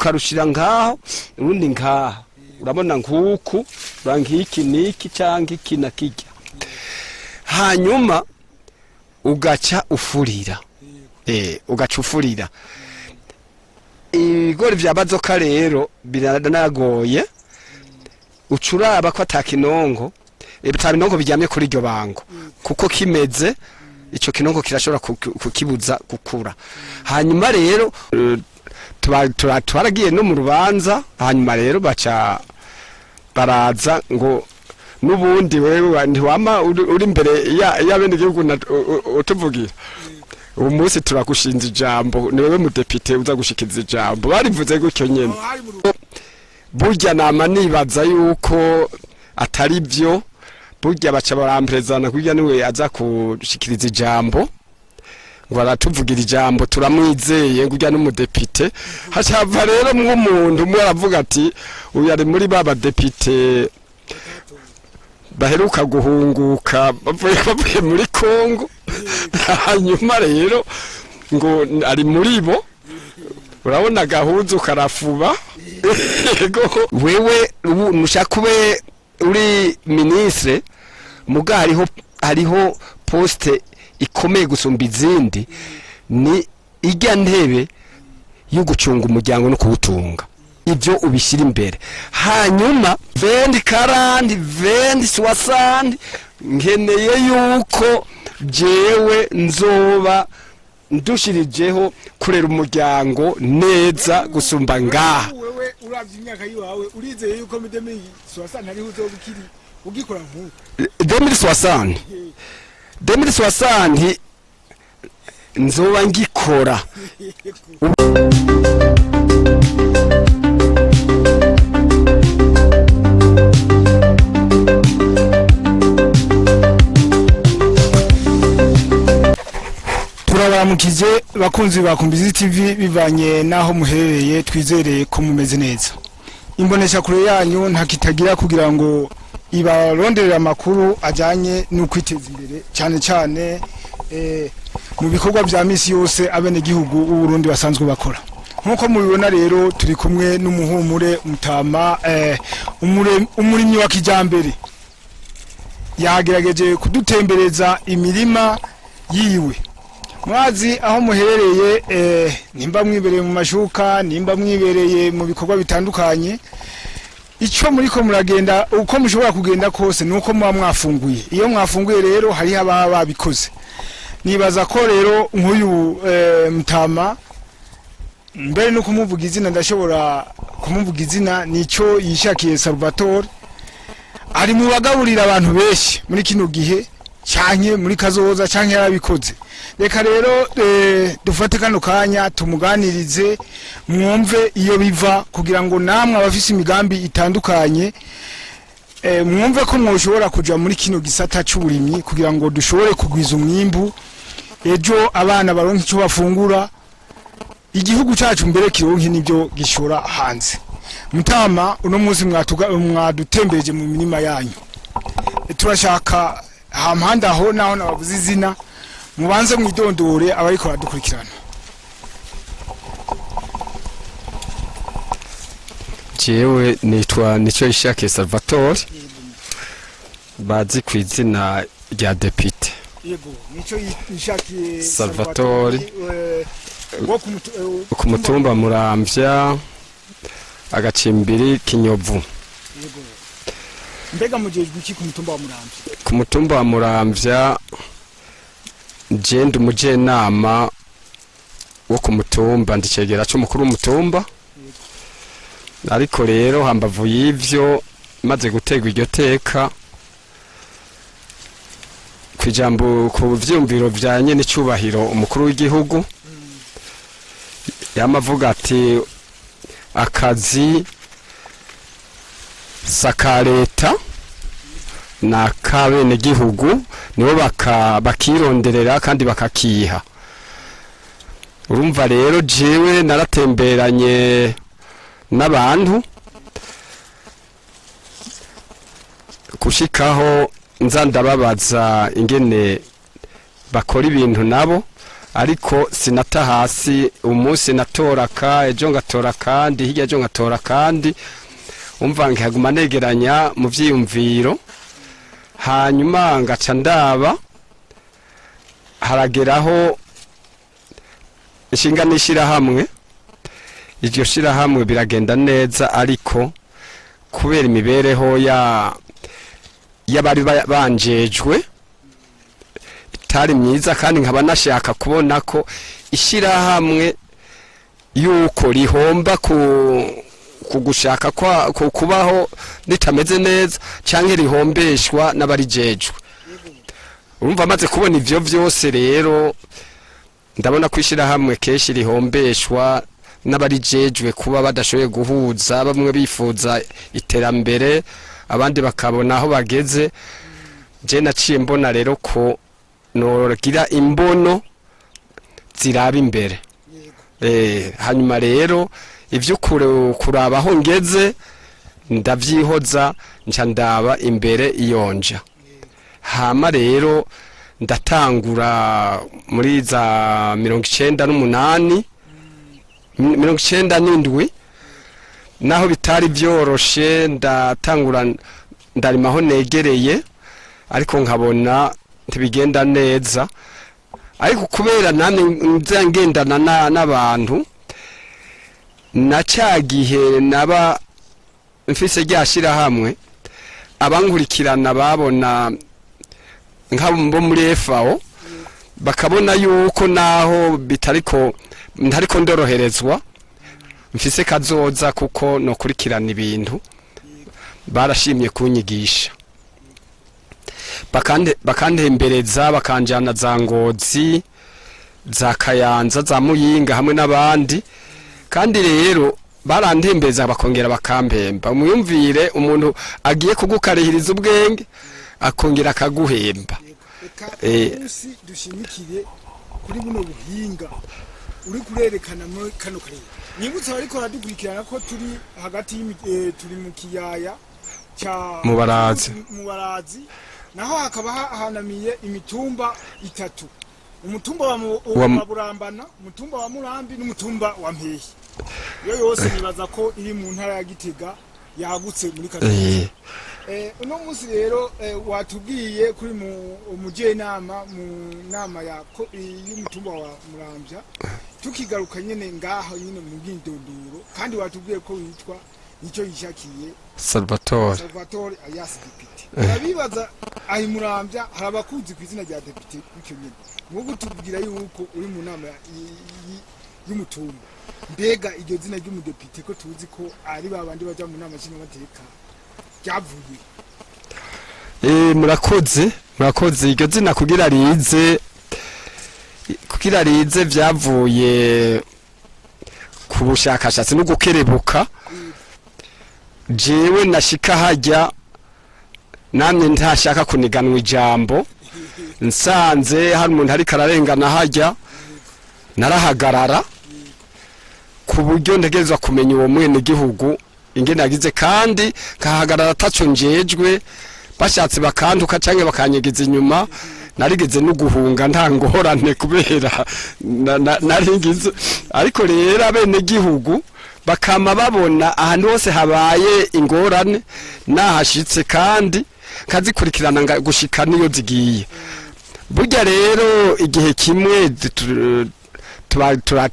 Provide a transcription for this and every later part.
ukarushira ngaho urundi ngaha urabona nkuku urangiki niki cyangwa iki na kijya hanyuma ugaca ufurira ugacufurira ibigori vya bazoka rero biranagoye ucuraba ko atakinongo ibitabinongo bijyamye kuri iryo bango kuko kimeze ico kinongo kirashobora kukibuza gukura hanyuma rero twaragiye no mu rubanza hanyuma rero baca baraza ngo nubundi wewe ntiwama uri imbere y'abene gihugu utuvugira ubu munsi turakushinza ijambo ni wewe mudepite uza gushikiza ijambo barivuze gutyo nyene burya nama nibaza yuko atari byo burya baca baramprezana kurya niwe aza kushikiriza ijambo ngo aratuvugira ijambo turamwizeye ngurya n'umudepite hacava rero mw'umuntu umwe aravuga ati uyu ari muri baba depite baheruka guhunguka bavuye muri Kongo hanyuma rero ngo ari muri bo urabona gahuzu karafuba wewe nushaka ube uri ministre muga hariho poste ikomeye gusumba izindi ni ijya ntebe yo gucunga umuryango no kuwutunga ibyo ubishyira imbere hanyuma 2040 nkeneye yuko jewe nzoba ndushirijeho kurera umuryango neza gusumba ngaha wewe uravye imyaka yiwawe urizeye yuko midemi 60 ari uzobukiri ugikora nkuko 2060 nzoba ngikora turabaramukije bakunzi bakumbizi TV bivanye naho muherereye twizereye ko mumeze neza imbonesha kure yanyu ntakitagira kugira ngo ibaronderera amakuru ajanye no kwiteza imbere cyane cyane mu bikorwa bya misi yose abene gihugu uburundi basanzwe bakora nkuko mubibona rero turi kumwe n'umuhumure Mutama umurimyi wa kijambere yagerageje kudutembereza imirima yiwe mwazi aho muherereye nimba mwibereye mu mashuka nimba mwibereye mu bikorwa bitandukanye ico muriko muragenda uko mushobora kugenda kose nuko muba mwafunguye iyo mwafunguye rero hari ababa babikoze nibaza ko rero nk'uyu Mutama mbere no kumuvuga izina ndashobora kumuvuga izina nico yishakiye Salvatore ari mu bagaburira abantu benshi muri kino gihe cyanke muri kazoza cyanke yarabikoze reka rero dufate kano kanya tumuganirize mwumve iyo biva kugira ngo namwe abafise imigambi itandukanye mwumve ko mwoshobora kuja muri kino gisata cy'uburimyi kugira ngo dushobore kugwiza umwimbu ejo abana baronke icyo bafungura igihugu cyacu mbere kironke nibyo gishora hanze Mutama uno munsi mwadutembeje mu mirima yanyu turashaka hampande aho naho nabavuze izina mubanze mwidondore abariko baradukurikirana jewe nitwa nico yishakiye Salvatore bazi ku izina rya depite yego nico yishakiye Salvatore ku mutumba Muramvya agacimbiri Kinyovu yego mbega mujejwe iki ku mutumba wa Muramvya ku mutumba wa Muramvya jende umujenama wo ku mutumba ndicegera cyo mukuru w'umutumba ariko rero hambavu y'ivyo maze gutegwa iryo teka kwijambo ku vyumviro vyanye n'icubahiro umukuru w'igihugu yamavuga ati akazi sakareta na kabene gihugu nibo bakironderera kandi bakakiha urumva rero jewe naratemberanye n'abantu kushikaho nza ndababaza ingene bakora ibintu nabo ariko sinata hasi umunsi natoraka ejo ngatora kandi hirya ejo ngatora kandi umva nkaguma negeranya mu vyiyumviro hanyuma ngaca ndaba harageraho inshinga n'ishirahamwe iryo shirahamwe biragenda neza ariko kubera imibereho y'abari banjejwe itari myiza kandi nkaba nashaka kubona ko ishirahamwe yuko rihomba kugushaka kubaho ritameze neza canke rihombeshwa n'abarijejwe urumva maze kubona ivyo vyose rero ndabona ko ishirahamwe keshi rihombeshwa n'abarijejwe kuba badashoboye guhuza bamwe bifuza iterambere abandi bakabona aho bageze je naciye mbona rero ko nogira imbono ziraba imbere hanyuma rero ivyo kurabaho ngeze ndavyihoza nca ndaba imbere iyonja hama rero ndatangura muri za 98 97 naho bitari byoroshe ndatangura ndarimaho negereye ariko nkabona ntibigenda neza ariko kubera namwe nzengendana n'abantu nacagihe naba mfise ryashira hamwe abankurikirana babona nkabo muri FAO bakabona yuko naho ntariko ndoroherezwa mfise kazoza kuko no kurikirana ibintu barashimye kunyigisha bakandembereza bakanjana za Ngozi za Kayanza za Muyinga hamwe n'abandi kandi rero barandembeza bakongera bakampemba umuyumvire umuntu agiye kugukarihiriza ubwenge akongera akaguhemba usi dushimikire kuri buno buhinga uri kurerekana muri kano karere nibutse bariko radukurikirana ko turi hagati turi mu kiyaya cya Mubarazi naho hakaba hanamiye imitumba itatu umutumba wa Burambana umutumba wa Murambi n'umutumba wa Mpehi yo yose nibaza ko iri mu ntara ya Gitega yagutse muri Kazoza uno munsi rero watubwiye kuri umuje nama mu nama y'umutumba wa Muramvya tukigaruka nyene ngaho nyene mu bwindonduro kandi watubwiye ko witwa nicyo yishakiye Salvatore alias Depite nabibaza ahi Muramvya harabakuzi kwizina rya Depite bityo nyene mugo tubwira yuko uri mu nama y'umutumba mbega iryo zina ry'umudepite ko tuzi ko ari babandi baja mu nama y'amateka ryavuye murakoze iryo zina kugira rize vyavuye ku bushakashatsi no gukerebuka jewe nashika hajya namwe ntashaka kuniganwa ijambo nsanze hari umuntu ari kararengana hajya narahagarara ku buryo ntegerezwa kumenya uwo mwene gihugu ingene yagize kandi kahagarara taco njejwe bashatse bakanduka canke bakanyegeza inyuma narigeze no guhunga nta ngorane kubera naringize ariko rero abene gihugu bakama babona ahantu hose habaye ingorane nahashitse kandi kazikurikirana gushika niyo zigiye burya rero igihe kimwe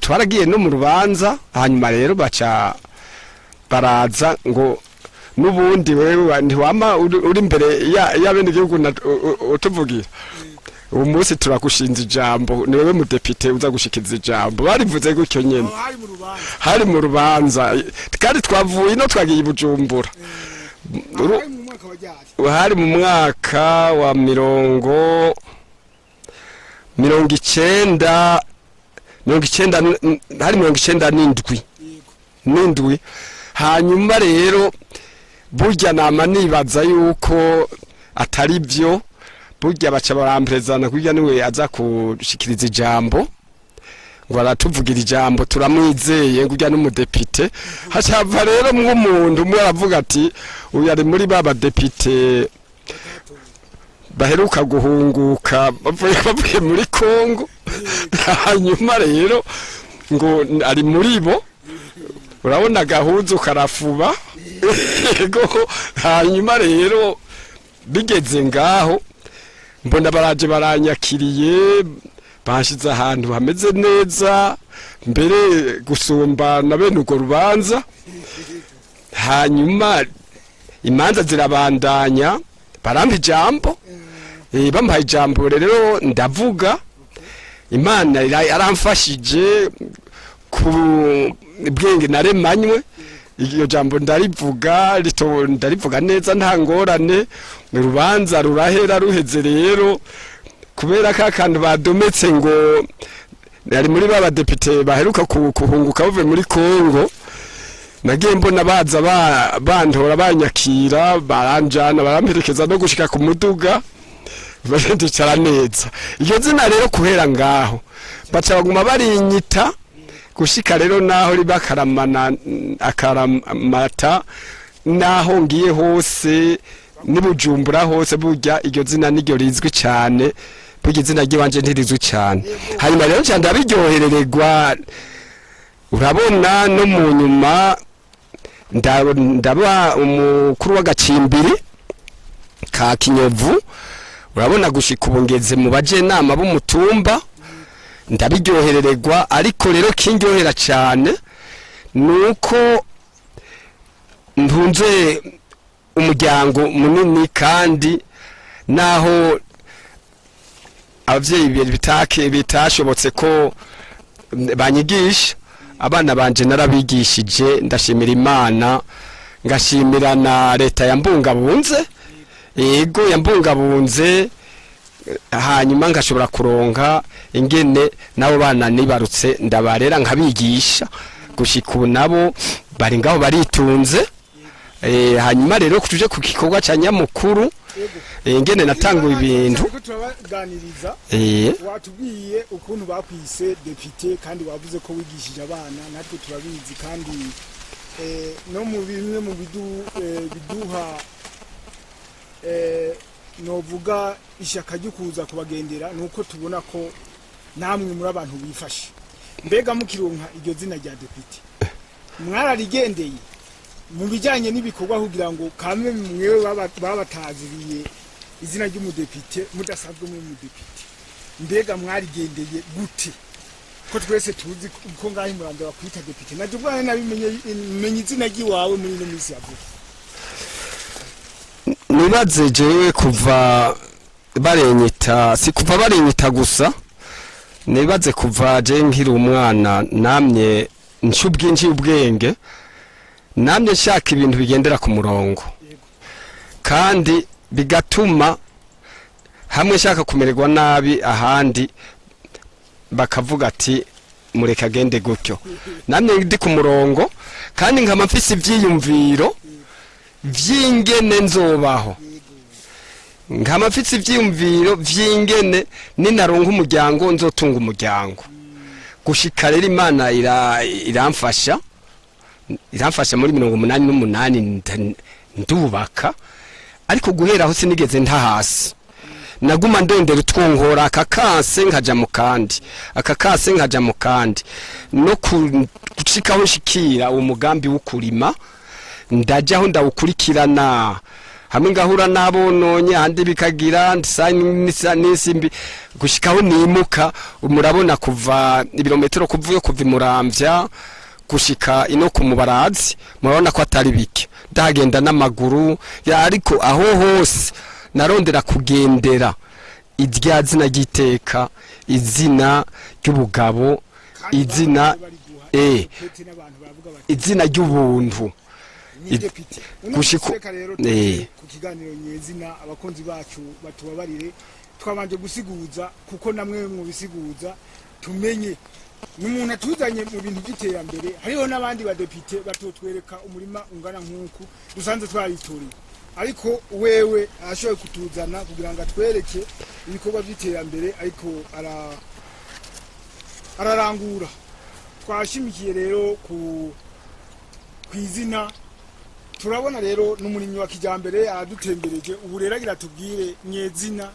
twaragiye no mu rubanza hanyuma rero baca baraza ngo nubundi wewe ntiwama uri imbere y'abene gihugu utuvugira umunsi turakushinza ijambo ni wewe mudepite uza gushikiriza ijambo barivuze gutyo nyene hari mu rubanza kandi twavuye no twagiye Bujumbura hari mu mwaka wa 90 hari 97 hanyuma rero burya nama nibaza yuko atari byo burya baca baramprezana kurya niwe aza kushikiriza ijambo ngo aratuvugira ijambo turamwizeye kurya n'umudepite hacava rero mw'umuntu umwe aravuga ati uyu ari muri baba depite baheruka guhunguka bavuye muri Kongo hanyuma rero ngo ari muri bo urabona gahuzu karafuba ego hanyuma rero bigeze ngaho mbona baraje baranyakiriye bashize ahantu hameze neza mbere gusumba na bene urwo rubanza hanyuma imanza zirabandanya barampa ijambo bampaye ijambo rero ndavuga Imana yaramfashije ku bwenge naremanywe iyo jambo ndarivuga neza nta ngorane urubanza rurahera ruheze rero kubera ka kantu badometse ngo yari muri baba depite baheruka kuhunguka bavuye muri Kongo nagiye mbona baza bandora banyakira baranjana baramperekeza no gushika ku muduga barendicara neza iyo zina rero kuhera ngaho baca baguma barinyita gushika rero naho akaramata naho ngiye hose nibujumbura hose burya iryo zina niryo rizwi cyane burya izina ry'iwanje ntirizwi cyane hanyuma rero cyane ndabiryoherererwa urabona no mu nyuma ndaba umukuru w'agacimbiri ka Kinyovu urabona gushika ubungeze mu bajenama b'umutumba ndabiryoherererwa ariko rero kindyohera cyane nuko ntunze umuryango munini kandi naho abavyeyi bitashobotse ko banyigisha abana banje narabigishije ndashimira Imana ngashimira na leta yambungabunze yego yambungabunze hanyuma ngashobora kuronka ingene nabo bana nibarutse ndabarera nkabigisha gushika nabo bari ngaho baritunze hanyuma rero kutuje ku gikorwa ca nyamukuru ingene natanguye ibintu turabaganiriza watubwiye ukuntu bakwise depite kandi wavuze ko wigishije abana natwe turabizi kandi no mu bimwe mu biduha novuga ishaka ryo kuza kubagendera nuko tubona ko namwe muri abantu bifashe mbega mukironka iryo zina rya depite mwararigendeye mu bijyanye n'ibikorwa kugira ngo kamwe mwewe babataziriye izina ry'umudepite mudasanzwe mu mudepite mbega mwarigendeye gute ko twese tuzi ko ngaho imurande bakwita depite najye ubwana nabimenye izina ry'iwawe muri ino minsi ya vuba nibaze jewe kuva barenyita si kuva barenyita gusa nibaze kuva je nkiri umwana namye nshubwinji ubwenge namye nshaka ibintu bigendera ku murongo kandi bigatuma hamwe nshaka kumererwa nabi ahandi bakavuga ati mureka gende gutyo namye ndi ku murongo kandi nkama mfise ivyiyumviro vyingene nzobaho nkama mfise ivyiyumviro vyingene ninaronka umuryango nzotunga umuryango gushika rero Imana iramfasha muri 88 ndubaka ariko guhera aho sinigeze ntahasi naguma ndondera utwongora akakanse nkaja mu kandi no gucikaho nshikira uwo mugambi w'ukurima ndajaho ndawukurikirana hamwe ngahura nabononye handi bikagira nisimbi gushikaho nimuka murabona kuva ibirometero kuvuye kuva Muramvya gushika ino ku Mubarazi murabona ko atari bike ndagenda n'amaguru ariko aho hose narondera kugendera irya zina ryiteka izina ry'ubugabo izina izina ry'ubuntu gushika ku kiganiro nyezina abakonzi bacu batubabarire twabanje gusiguza kuko namwe mu bisiguza tumenye n'umuntu atuzanye mu bintu by'iterambere hariho n'abandi badepite batotwereka umurima ungana nk'uku dusanze twaritoriye ariko wewe ashoboye kutuzana kugira ngo atwereke ibikorwa by'iterambere ariko ararangura twashimikiye rero ku izina turabona rero n'umurimyi wa kijambere adutembereje ubu rero agira tubwire nyezina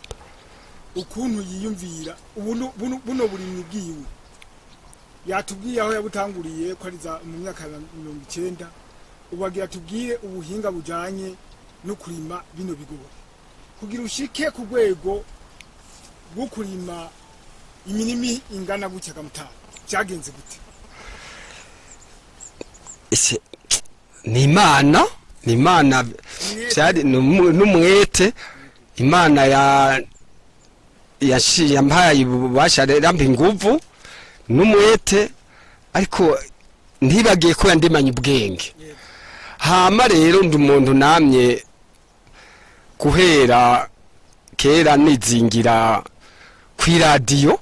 ukuntu yiyumvira buno burimyi bwiwe yatubwiye aho yabutanguriye ko ari mu myaka 90 ubu agira tubwire ubuhinga bujanye no kurima bino bigori kugira ushike ku rwego rwo kurima imirimi ingana gutya gamutara cyagenze gute? Ni imana cyari n'umwete imana yampaye ububasha rampa inguvu n'umwete ariko ntibagiye ko yandimanye ubwenge hama rero ndi umuntu namye guhera kera nizingira kw'iradiyo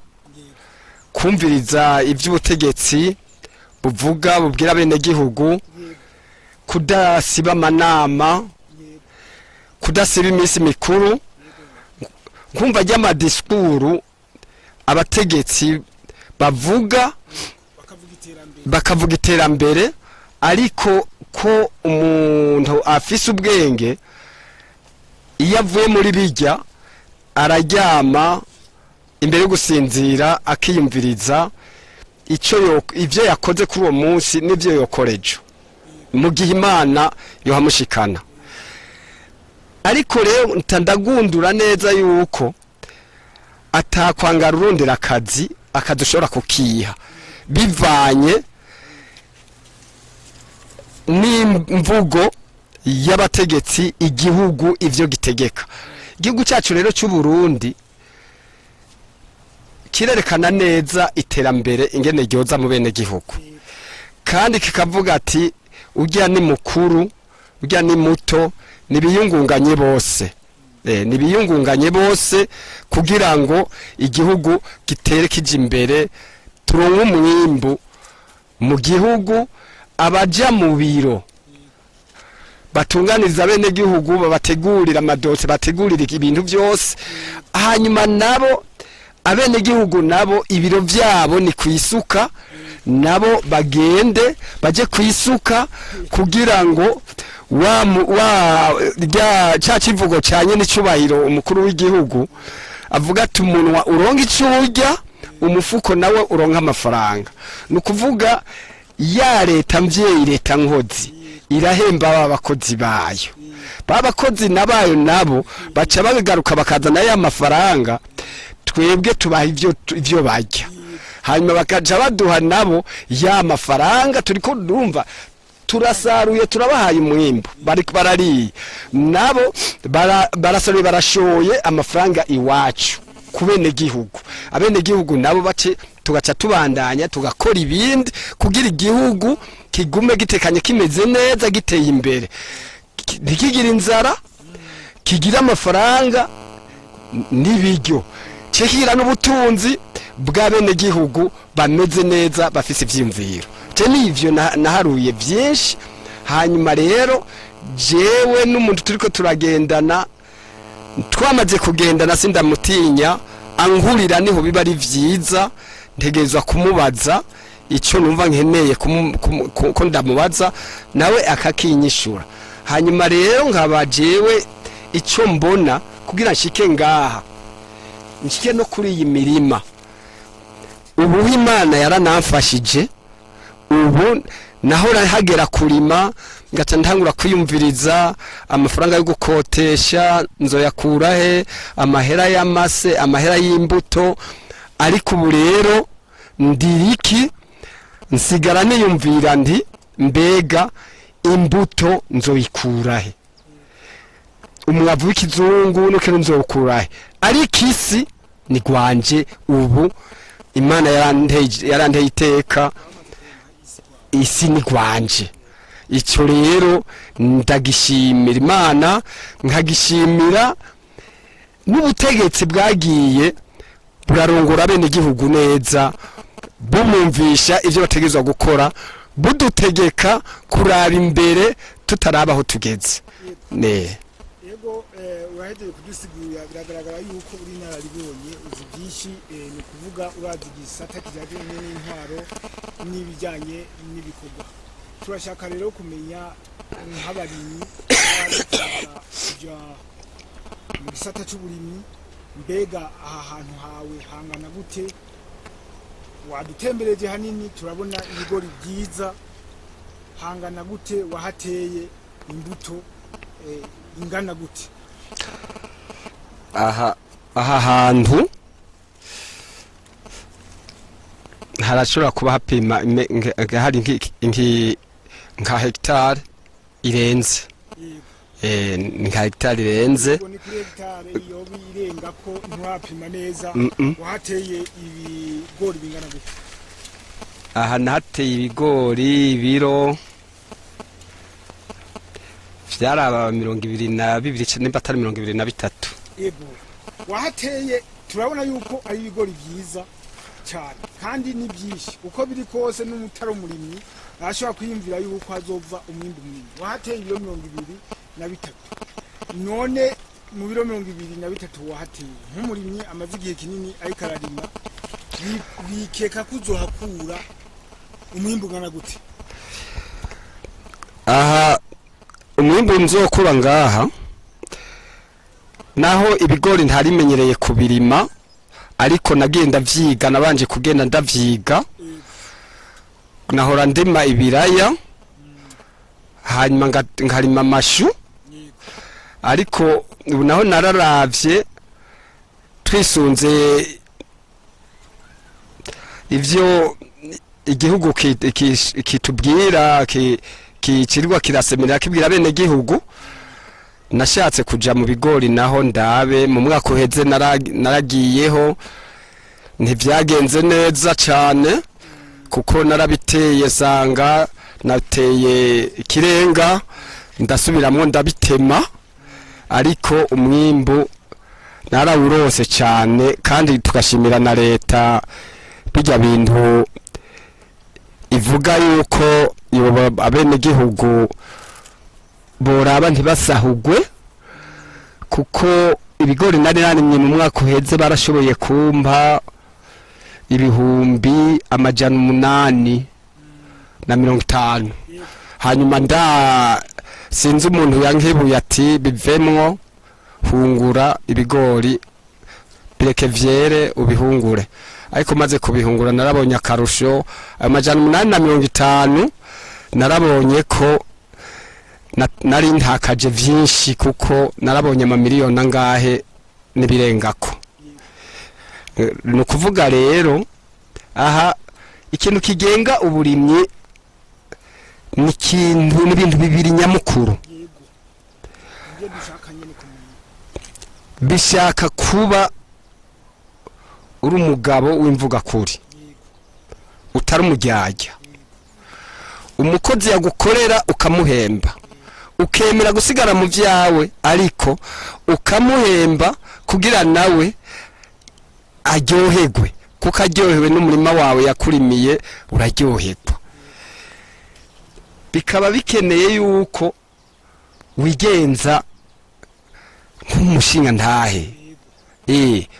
kumviriza iby'ubutegetsi buvuga bubwira bene gihugu kudasiba amanama kudasiba iminsi mikuru nkumva ry'amadisikuru abategetsi bavuga bakavuga iterambere ariko ko umuntu afise ubwenge iyo avuye muri bijya araryama imbere yo gusinzira akiyumviriza ivyo yakoze kuri uwo munsi n'ivyo yokoreje mu gihe imana yohamushikana ariko rero ntandagundura neza yuko atakwangara urondera akazi akadushobora kukiha bivanye n'imvugo y'abategetsi igihugu ivyo gitegeka. Igihugu cyacu rero cy'u Burundi kirerekana neza iterambere ingene ryoza mu bene gihugu kandi kikavuga ati ujya ni mukuru ujya ni muto nibiyungunganye bose nibiyungunganye bose kugira ngo igihugu gitere kije imbere turonke umwimbu mu gihugu abaja mu biro batunganiza bene gihugu babategurira amadose bategurira ibintu byose hanyuma nabo abene gihugu nabo ibiro byabo ni kwisuka nabo bagende baje kwisuka kugira ngo cya kivugo cyanye n'icubahiro umukuru w'igihugu avuga ati umunwa uronka icurya umufuko nawe uronka amafaranga nukuvuga ya leta mvyeyi leta nkozi irahemba abakozi bayo babakozi nabayo nabo baca babigaruka bakazana ya mafaranga twebwe tubaha ivyo bajya hanyuma bakaja baduha nabo ya mafaranga turiko ndumva turasaruye turabahaye umwimbo barari nabo barasaruye barashoye amafaranga iwacu kubene gihugu abene gihugu nabo bace tugaca tubandanya tugakora ibindi kugira igihugu kigume gitekanye kimeze neza giteye imbere ntikigira inzara kigira amafaranga n'ibiryo kigira n'ubutunzi bwa bene gihugu bameze neza bafise ivyimviro nivyo naharuye byinshi hanyuma rero jewe n'umuntu turiko turagendana twamaze kugendana sindamutinya ankurira niho biba ari vyiza ntegerezwa kumubaza icyo numva nkeneye ko ndamubaza nawe akakinyishura hanyuma rero nkaba jewe icyo mbona kugira nshike ngaha nshike no kuri iyi mirima ubu Imana yaranamfashije ubu naho hagera kurima ngaca ntangura kwiyumviriza amafaranga yo gukotesha nzoyakura he amahera y'amase amahera y'imbuto ariko ubu rero ndiriki nsigara niyumvira ndi mbega imbuto nzoyikura he umwavu w'ikizungu nuko nzokura he ariko isi ni gwanje ubu Imana yaranteye iteka isi ni gwanje icyo rero ndagishimira Imana nkagishimira n'ubutegetsi bwagiye burarongora bene igihugu neza bumumvisha ivyo bategezwa gukora budutegeka kuraba imbere tutarabaho tugeze yego urahedeye kudusigurira biragaragara yuko uri nararibonye uzi byinshi ni kuvuga urazi gisata kijanye n'intwaro n'ibijanye n'ibikorwa turashaka rero kumenya nk'abarimyi barifuza kuja mu gisata c'uburimyi, mbega aha hantu hawe hangana gute? Wadutembereje hanini, turabona ibigori byiza, hangana gute? Wahateye imbuto ingana gute? aha hantu harashobora kuba hapima hari nka hegitari irenze, nka hegitari irenze. Ni kuri hegitari yoba irenga ko ntiwapima neza. Wahateye ibigori bingana gute? Aha nahateye ibigori ibiro vyaraba 22 nimba atari 23. Yego, wahateye turabona yuko ari ibigori byiza cyane kandi ni byinshi, uko biri kose n'umutaro murimyi ashobora kwiyumvira yuko hazova umwimbi munini. Wahateye ibiro 23, none mu biro 23 wahateye nk'umurimyi amaze igihe kinini ariko ararima, bikeka kuzohakura umwimbi ungana gute? Aha umwimbi nzokura ngaha, naho ibigori ntarimenyereye kubirima, ariko nagenda vyiga, nabanje kugenda ndavyiga. Nahora ndima ibiraya, hanyuma nkarima amashu, ariko ubu naho nararavye twisunze ivyo igihugu kitubwira, kicirwa kirasemerera kibwira bene gihugu. Nashatse kuja mu bigori naho ndabe, mu mwaka uheze naragiyeho, ntivyagenze neza cyane kuko narabiteye sanga nateye ikirenga, ndasubiramwo ndabitema, ariko umwimbu narawurose cyane, kandi tugashimira na leta bijya bintu ivuga yuko abene gihugu boraba ntibasahugwe, kuko ibigori nari narimye mu mwaka uheze barashoboye kumpa 850. Hanyuma sinzi umuntu yankebuye ati bivemwo, hungura ibigori bireke vyere ubihungure. Ariko maze kubihungura narabonye akarusho. 850 narabonye ko nari ntakaje vyinshi, kuko narabonye amamiliyoni angahe n'ibirengako. Ni ukuvuga rero aha ikintu kigenga uburimyi n'ibintu bibiri nyamukuru. Bishaka kuba uri umugabo w'imvuga kuri, utari umujyajya. Umukozi yagukorera ukamuhemba, ukemera gusigara mu vyawe, ariko ukamuhemba kugira nawe aryoherwe, kuko aryohewe n'umurima wawe yakurimiye uraryoherwa. Bikaba bikeneye yuko wigenza nk'umushinga ntahe,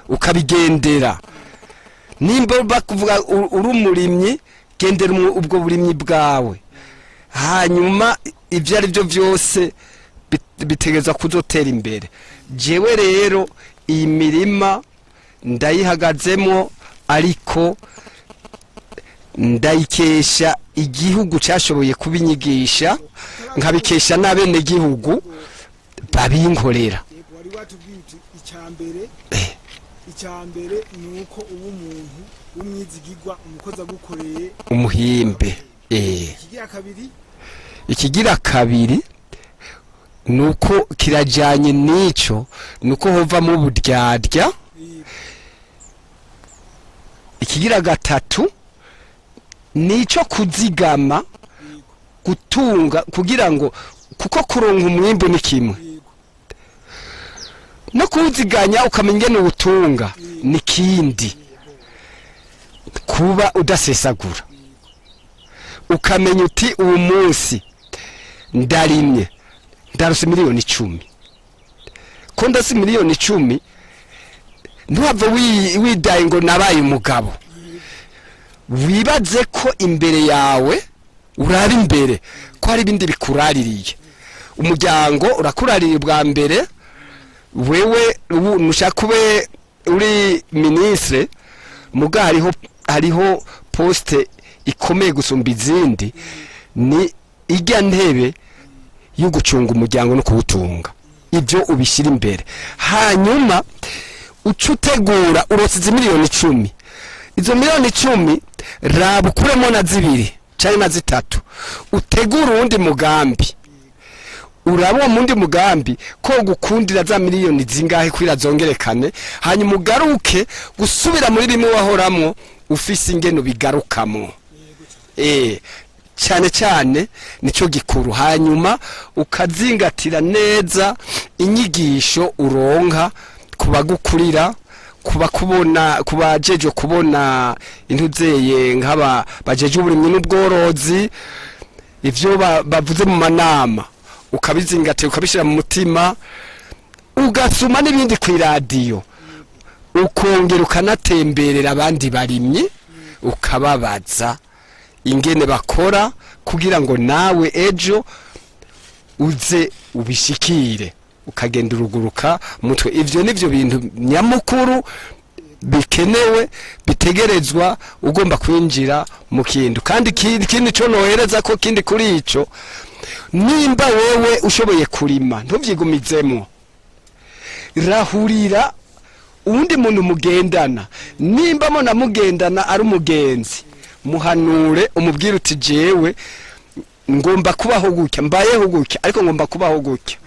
ukabigendera. Nimba bakuvuga uri umurimyi, gendera ubwo burimyi bwawe, hanyuma ivyo ari byo vyose bitegeza kuzotera imbere. Jewe rero iyi mirima ndayihagazemo, ariko ndayikesha igihugu cyashoboye kubinyigisha, nkabikesha n'abene gihugu babinkorera. Wari watubwiye icyambere nuko ubu umuntu w'umwizigirwa, umukozi agukoreye umuhimbe. Ikigira kabiri nuko kirajanye nico, nuko hova mu buryarya. Ikigira gatatu nico kuzigama, gutunga, kugira ngo, kuko kuronka umwimbo ni kimwe, no kuziganya ukamenya ingene ubutunga ni kindi. Kuba udasesagura, ukamenya uti uwo munsi ndarimye ndarose 10,000,000, ko ndase 10,000,000, ntuhava widaye ngo nabaye umugabo. Wibaze ko imbere yawe uraba imbere ko hari ibindi bikuraririye. Umuryango urakuraririye bwa mbere, wewe nushaka ube uri ministre muga hariho poste ikomeye gusumba izindi, ni ijya ntebe yo gucunga umuryango no kuwutunga. Ibyo ubishyira imbere, hanyuma ucutegura urosize miliyoni 10. Izo miliyoni 10 raba ukuremo na 2 cyangwa na 3, utegura uwundi mugambi. Urabo mundi mugambi ko gukundira za miliyoni zingahe kwira zongerekane, hanyuma ugaruke gusubira muri rimwe wahoramwo ufise ingeno bigarukamo. Cyane cyane nicyo gikuru, hanyuma ukazingatira neza inyigisho uronka kubagukurira, kubajeje kubona intuzeye nk'aba bajeje uburimyi n'ubworozi, ivyo bavuze mu manama ukabizingatira ukabishira mu mutima, ugasuma n'ibindi ku radio, ukongera ukanatemberera abandi barimyi ukababaza ingene bakora kugira ngo nawe ejo uze ubishikire ukagenda uruguruka mutwe. Ivyo nivyo bintu nyamukuru bikenewe bitegerezwa ugomba kwinjira mu kintu. Kandi kindi cyo nohereza ko kindi kuri ico, nimba wewe ushoboye kurima ntuvyigumizemo, rahurira undi muntu mugendana, nimba mona mugendana ari umugenzi, muhanure umubwire uti jewe ngomba kubaho gutya, mbayeho gutya, ariko ngomba kubaho gutya.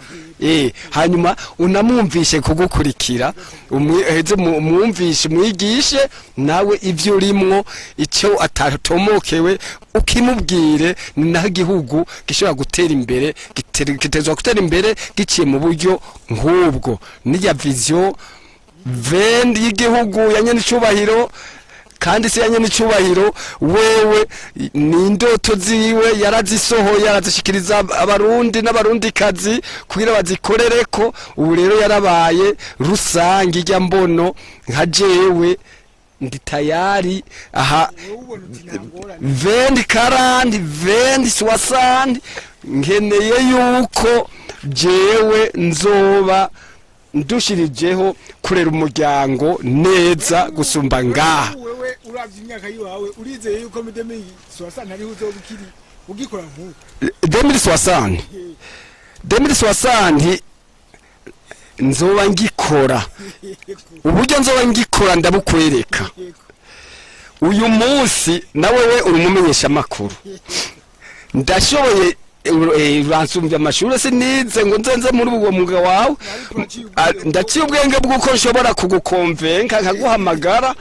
Hanyuma unamwumvishe kugukurikira, umwumvishe mwigishe nawe ivyo urimwo, icyo atatomokewe ukimubwire. Naho igihugu gishobora gutera imbere, kitezwa gutera imbere giciye mu buryo nk'ubwo. Niya vision vendi y'igihugu yanye n'icubahiro, kandi se yanye n'icubahiro wewe ni indoto ziwe yarazisohoye, yarazishikiriza abarundi n'abarundikazi kugira bazikorereko. Ubu rero yarabaye rusange ijya mbono nka jewe ndi tayari aha 2040 nkeneye yuko jewe nzoba ndushirijeho kurera umuryango neza gusumba ngaha. Wewe uravye imyaka yiwawe urizeye yuko midemi swasana ari uzobukiri ugikora nkuko 2060 nzoba ngikora uburyo nzoba ngikora ndabukwereka. Uyu munsi nawewe uri mumenyesha makuru, ndashoboye uransumvya amashuri sinize ngo nzenze muri uwo mwuga wawe, ndaciye ubwenge bw'uko nshobora kugukonvenka nkaguhamagara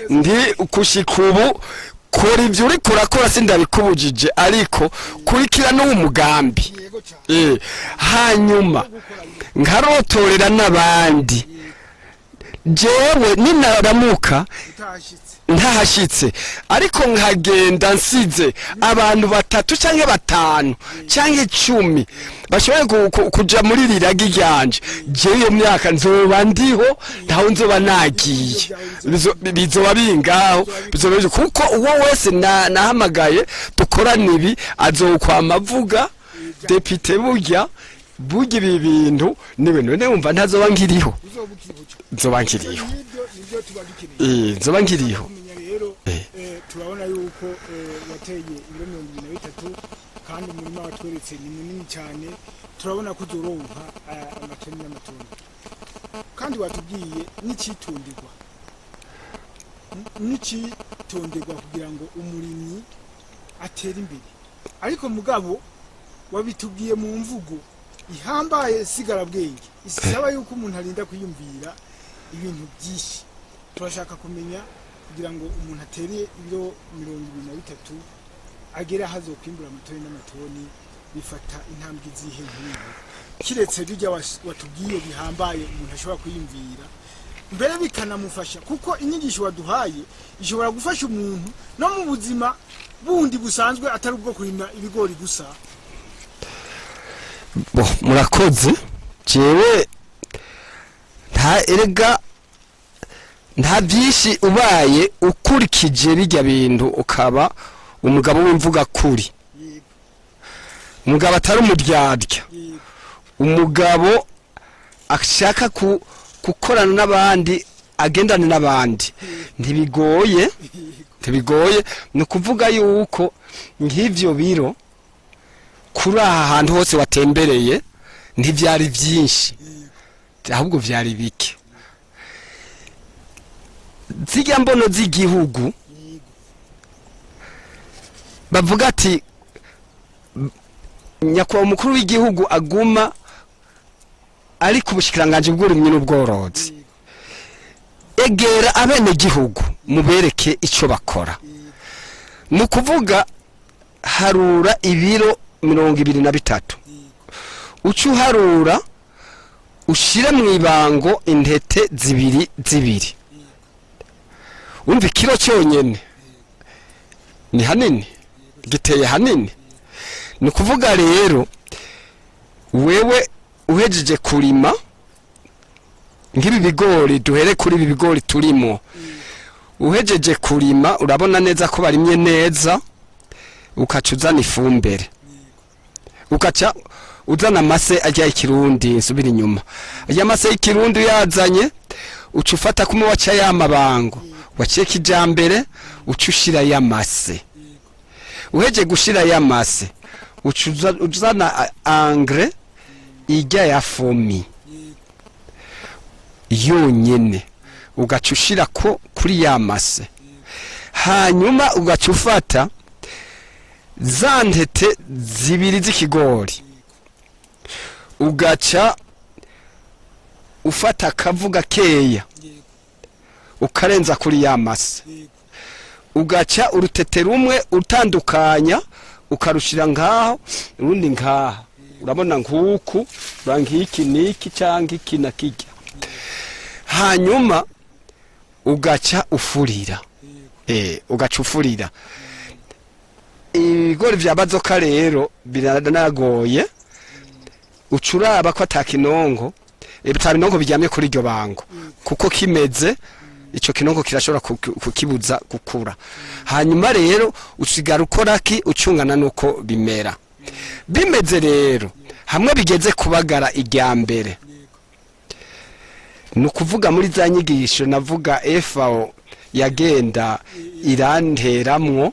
ndi kushika ubu kora ivyo uri kurakora sindabikubujije, ariko kurikira n'uwo mugambi. Hanyuma nkarotorera n'abandi, jewe ninaramuka ntahashitse ariko nkagenda nsize abantu 3 canke 5 canke 10 bashoboye kuja muri riragi ryanje, jewe iyo myaka nzoba ndiho ntaho nzoba nagiye, bizoba bingaho, bizoba kuko uwo wese nahamagaye dukorana ibi azokwama avuga depite burya ibi bintu niwe none wumva ntazoba nkiriho, nzoba nkiriho. Nzoba nkiriho. Turabona yuko wateye ibiro 23 kandi umurima watweretse ni munini cyane, turabona ko uzoronka amatoni n'amatoni, kandi watubwiye n'icitonderwa kugira ngo umurimyi atere imbere. Ariko mugabo wabitubwiye mu mvugo ihambaye sigara bwenge, isaba yuko umuntu arinda kwiyumvira ibintu byinshi. Turashaka kumenya kugira ngo umuntu atere ibiro 23 agera hazo kwimbura amatoni n'amatoni, bifata intambwe zihe nk'iyo, kiretse bijya watubwiye bihambaye umuntu ashobora kwiyumvira mbere bikanamufasha, kuko inyigisho waduhaye ishobora gufasha umuntu no mu buzima bundi busanzwe atari ubwo kurima ibigori gusa. Murakoze. Jewe nta byinshi ubaye ukurikije bijya bintu ukaba umugabo w'imvuga kuri. umugabo atari umuryarya, umugabo ashaka gukorana n'abandi, agendana n'abandi, ntibigoye. Ni ukuvuga yuko nk'ivyo biro kuri aha hantu hose watembereye ntivyari vyinshi, ahubwo vyari bike. Zirya mbono z'igihugu bavuga ati nyakubahwa umukuru w'igihugu aguma ari ku bushikiranganje bw'uburimyi n'ubworozi, egera abene gihugu mubereke ico bakora. Ni ukuvuga harura ibiro 23, uca uharura ushire mw'ibango intete zibiri. Umva ikiro cyonyene ni hanini, giteye hanini. Ni ukuvuga rero wewe uhejeje kurima nk'ibi bigori, duhere kuri ibi bigori turimo, uhejeje kurima urabona neza ko barimye neza, ukaca uzana ifumbire, ukaca uzana amase ajya ikirundi. Nsubira inyuma, ajya amase y'ikirundi yazanye, uca ufata kumwe waca y'amabango, waciye kijambere, uca ushira y'amase. Uheje gushira y'amase uca uzana engrais ijya ya fomi yonyene, ugaca ushira ko kuri y'amase. Hanyuma ugaca ufata za ntete zibiri z'ikigori, ugaca ufata akavuga keya ukarenza kuri y'amase, ugaca urutete rumwe utandukanya ukarushira ngaho, urundi ngaha. Urabona nk'uku, urangiki niki cyangwa iki na kijya. Hanyuma ugaca ufurira, ugaca ufurira. Ibigori vya bazoka rero biranagoye, ucuraba ko atakinongo, ibitabinongo bijyamye kuri iryo bango, kuko kimeze ico kinongo kirashobora kukibuza gukura. Hanyuma rero usigara ukoraki, ucungana nuko bimera. Bimeze rero hamwe bigeze kubagara irya mbere, ni ukuvuga muri za nyigisho navuga FAO yagenda iranteramwo,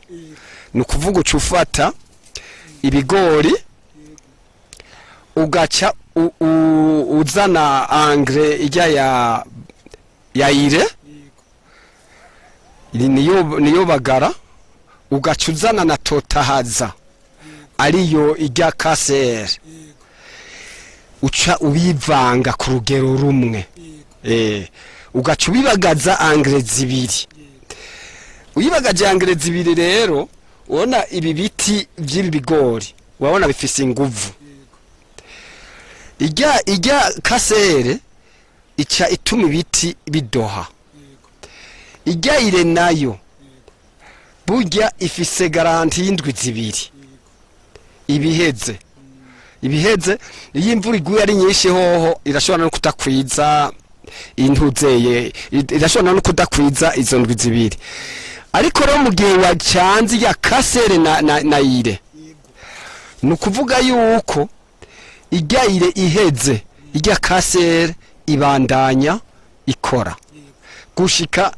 ni ukuvuga uca ufata ibigori ugaca uzana engrais ijya ya ire, niyo bagara, ugaca uzana na totahaza ariyo ijya kasere, uca ubivanga ku rugero rumwe, ugaca ubibagaza engrais zibiri. Uyibagaje engrais zibiri rero, ubona ibi biti by'ibi bigori wabona bifise inguvu. Ijya kasere ica ituma ibiti bidoha. Ijya ire nayo burya ifise garanti y'indwi zibiri. Ibiheze iyo imvura iguye ari nyinshi hoho irashobora no kutakwiza intuzeye, irashobora no kudakwiza izo ndwi zibiri. Ariko rero mu gihe wacanze ya kasere na ire, ni ukuvuga yuko ijya ire iheze, ijya kasere ibandanya ikora gushika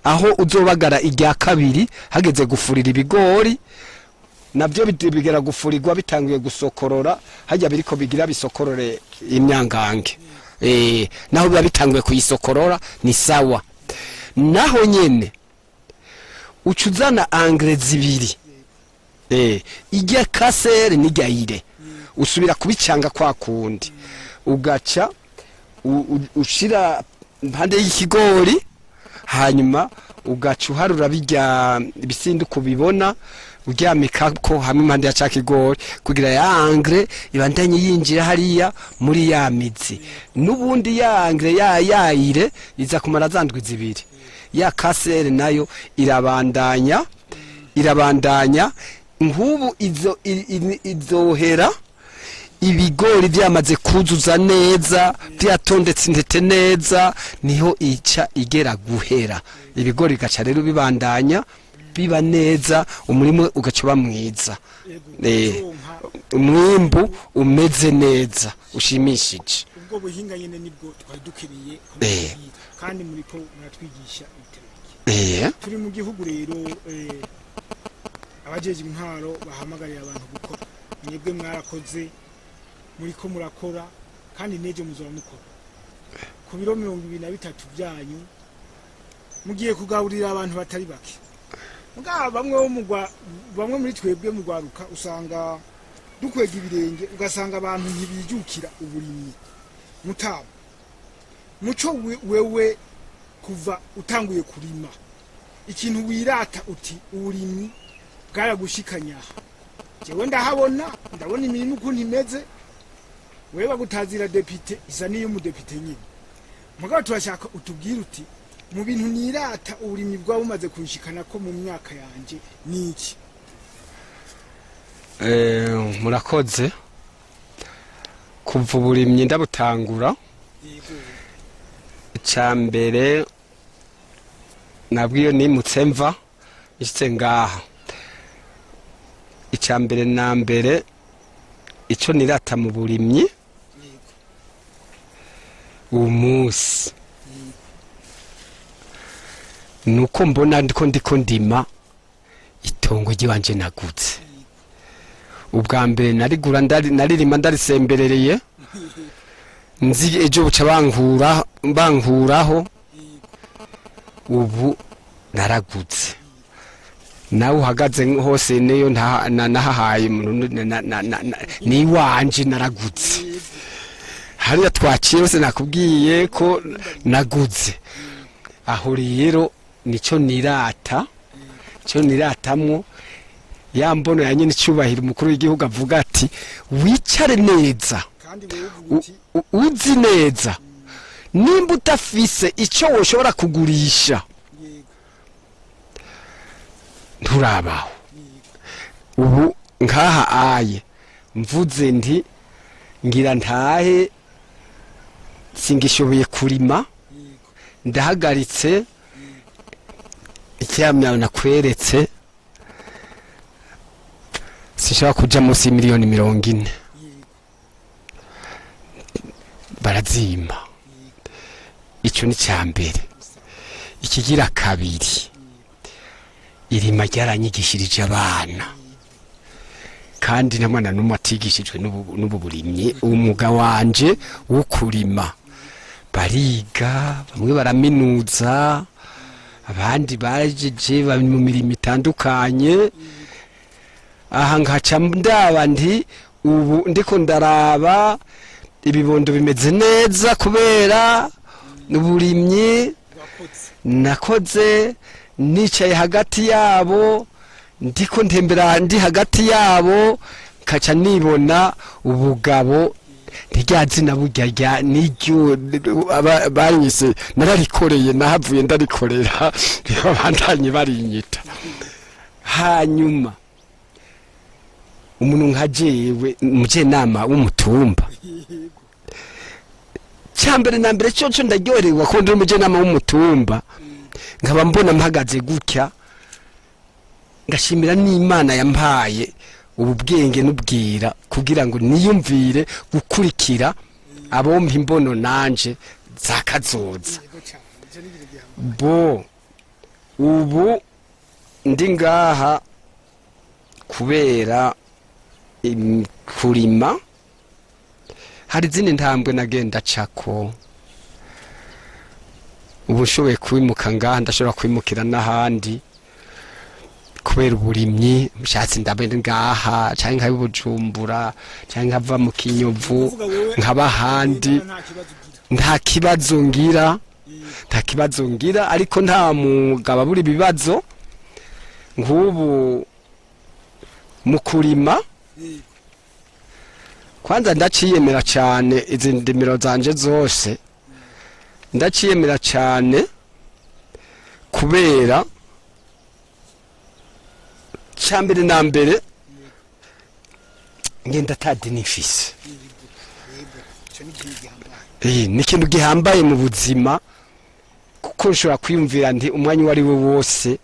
aho uzobagara ijya kabiri. Hageze gufurira ibigori nabyo bigera gufurirwa bitangiye gusokorora, hajya biriko bigira bisokorore imyangange, naho biba bitangiye kuyisokorora ni sawa. Naho nyene ucuzana engrais zibiri, ijya kasere n'ijya ire, usubira kubicanga kwa kundi, ugaca ushira impande y'ikigori, hanyuma ugaca uharura bijya bisinduka bibona, uryamika ko hamwe impande ya cakigori kugira ya engrais ibandanye yinjira hariya muri ya mizi. Nubundi ya engrais yaire iza kumara zandwi zibiri. Ya kasere nayo irabandanya nk'ubu izohera ibigori byamaze kuzuza neza, byatondetse intete neza, niho ica igera guhera. Ibigori gaca rero bibandanya biba neza umurimo ugaca uba mwiza yego umwimbu umeze neza ushimishije ubwo buhinga nyene nibwo twari dukeneye kandi muriko muratwigisha turi mu gihugu rero abajeje intwaro bahamagarira abantu gukora mwebwe mwarakoze muriko murakora kandi neje muzora mukora ku biro 23 byanyu mugiye kugaburira abantu batari bake bamwe muri twebwe mugwaruka usanga dukwega ibirenge ugasanga abantu ntibijukira uburimyi mutaba muco wewe kuva utanguye kurima ikintu wirata uti uburimyi bwaragushikanya jewe ndabona imirimo ukuntu imeze wewe bagutazira depite isa niyo umudepite nyine mugabo turashaka utubwira uti mu bintu nirata uburimyi bwa bumaze kunshikana ko mu myaka yanje niki murakoze kuva uburimyi ndabutangura icambere nabwiyo nimutse mva ishitse ngaha icambere na mbere ico nirata mu burimyi umunsi nuko mbona ndiko ndima itongo ry'iwanje nagutse ubwa mbere narigura naririma ndarisemberereye nzi ejo buca bankuraho ubu naragutse nawe uhagaze hose niyo nahahaye ni wanje naragutse hariya twaciye bose nakubwiye ko naguze aho rero nico niratamwo ya mbono ya nyine cyubahira umukuru w'igihugu avuga ati wicare neza uzi neza nimba utafise icyo woshobora kugurisha nturabaho ubu nkaha aye mvuze nti ngira ntahe singishoboye kurima ndahagaritse icyamya nakweretse sishaka kuja munsi y'imiliyoni 40 barazima ico ni cyambere ikigira kabiri irima ryaranyigishirije abana kandi namwana numwe atigishijwe n'ubu burimyi umwuga wanje wo kurima bariga bamwe baraminuza abandi bajeje bari mu mirimo itandukanye aha ngaca ndaba nti ubu ndiko ndaraba ibibondo bimeze neza kubera uburimyi nakoze nicaye hagati yabo ndiko ntembera ndi hagati yabo kaca nibona ubugabo ntiryazina burya n'iryo banyise nararikoreye nahavuye ndarikorera bandanye barinyita hanyuma umuntu nkajewe umujenama w'umutumba cyambere na mbere cyo ndaryorewa ko ndi umujenama w'umutumba nkaba mbona mpagaze gutya ngashimira n'Imana yampaye ubu bwenge n'ubwira kugira ngo niyumvire gukurikira abompa imbono nanje zakazoza bo ubu ndi ngaha kubera kurima hari zindi ntambwe nagenda cako ubu nshoboye kwimuka ngaha ndashobora kwimukira n'ahandi kubera uburimyi mshatse ndabe ngaha cyangwa nkabe Bujumbura cyangwa nkava mu Kinyovu nkaba handi nta kibazo ngira ariko nta mugaba buri bibazo nk'ubu mu kurima kwanza ndaciyemera cyane izi ndimiro zanje zose ndaciyemera cyane kubera cyambere na mbere ngenda tadinifise ni ikintu gihambaye mu buzima kuko nshobora kwiyumvira ndi umwanya wari we wose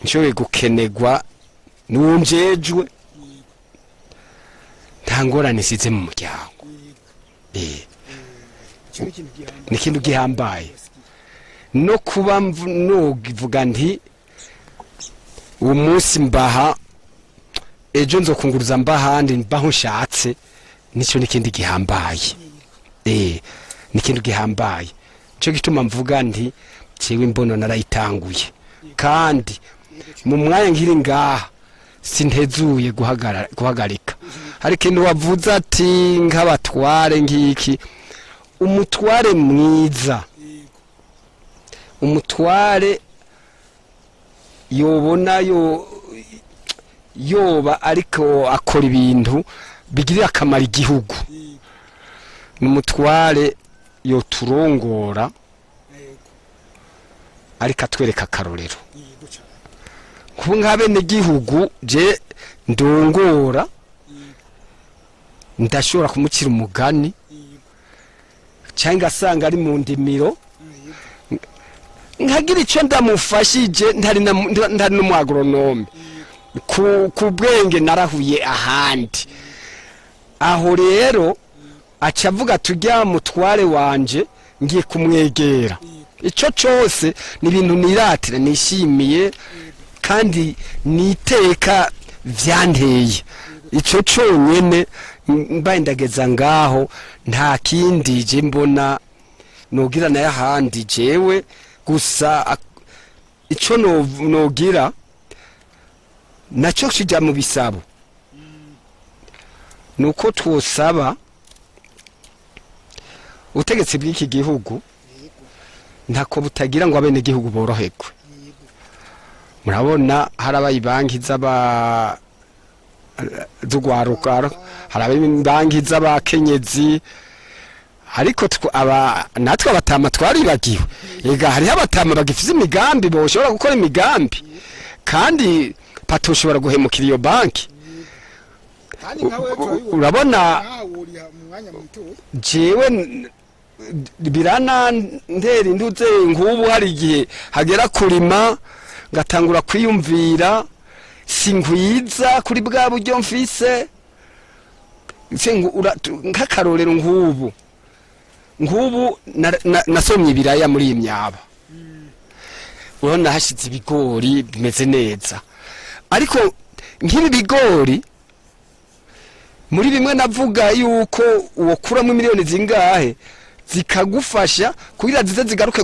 nshoboye gukenegwa n'uwunjejwe nta ngorane isize mu muryango ni ikintu gihambaye no kuba novuga nti uwo munsi mbaha ejo nzokunguruza mbahandi mbaho nshatse nico nikindi gihambaye nikintu gihambaye cyo gituma mvuga nti cewe imbono narayitanguye kandi mu mwanya nkiri ngaha sintezuye guhagarika hari ikintu wavuze ati nk'abatware ngiki umutware mwiza umutware yobona yoba ariko akora ibintu bigirira akamaro igihugu n'umutware yoturongora ariko atwereka akarorero kuba nk'abene gihugu je ndongora ndashobora kumukira umugani cyangwa asanga ari mu ndimiro nkagira icyo ndamufashije ntari n'umwagronome ku bwenge narahuye ahandi aho rero aca avuga tujya mutware wanje ngiye kumwegera icyo cyose ni ibintu niratira nishimiye kandi niteka vyanteye icyo cyonyene mbaye ndageza ngaho nta kindi je mbona nogira naye ahandi jewe gusa icyo nogira nacyo kijya mu bisabo nuko twosaba ubutegetsi bw'iki gihugu ntako butagira ngo abene gihugu boroherwe murabona harabaye banki z'ugwarukaro harabaye banki z'abakenyezi ariko natwe abatama twaribagiwe ega hariho abatama bagifite imigambi boshobora gukora imigambi kandi patoshobora guhemukira iyo banki urabona jewe birana ndera induze nk'ubu hari igihe hagera kurima ngatangura kwiyumvira sinkwiza kuri bwa buryo mfise nk'akarorero nk'ubu nasomye ibiraya muri iyi myaba urabona hashize ibigori bimeze neza ariko nk'ibi bigori muri bimwe navuga yuko uwokuramo miliyoni zingahe zikagufasha kugira zize zigaruke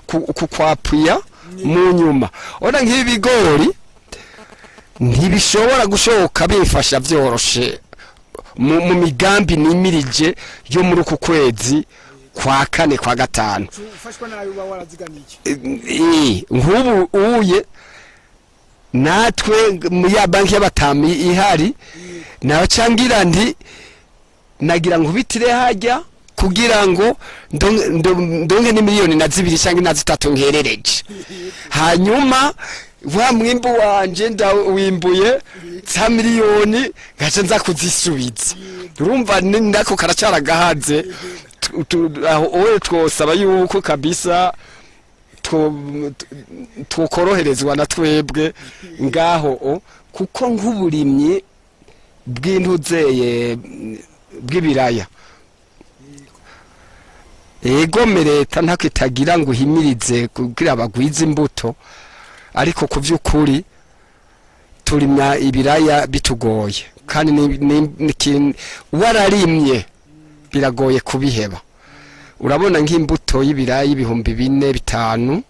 kukwapuya mu nyuma ona nk'ibi bigori ntibishobora gushoboka bifasha byoroshe mu migambi nimirije yo muri uku kwezi kwa kane kwa gatanu nk'ubu uye natwe mu ya banki y'abatami ihari naho cangira ndi nagira nkubitire hajya kugira ngo ndonke ni miliyoni na 2 cyangwa na 3 ngerereje hanyuma wa mwimbu wanje ndawimbuye za miliyoni gace nza kuzisubiza urumva ndako karacara gahaze aho twosaba yuko kabisa twokoroherezwa na twebwe ngaho kuko nk'uburimyi bw'intuzeye bw'ibiraya ego mereta ntako itagira ngo uhimirize kugira abagwiza imbuto ariko ku by'ukuri turimya ibiraya bitugoye kandi wararimye biragoye kubiheba urabona nk'imbuto y'ibiraya ibihumbi 4-5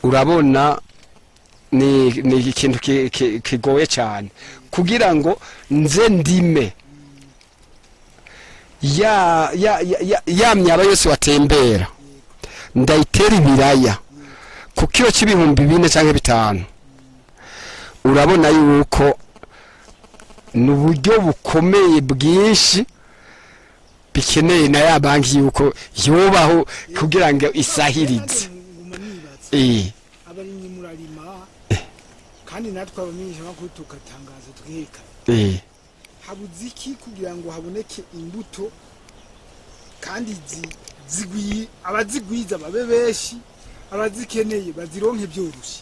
urabona ni ikintu kigoye cyane kugira ngo nze ndime ya myaba yose watembera ndayitera ibiraya ku kilo cy'ibihumbi 4 cyangwa 5 urabona yuko n'uburyo bukomeye bwinshi bikeneye na ya banki yuko yobaho kugira ngo isahirize abarimyi murarima kandi natwe abamenyesha makuru tukatangaza twiheka habuze iki kugira ngo haboneke imbuto kandi abazigwiza babe beshi abazikeneye bazironke byoroshye.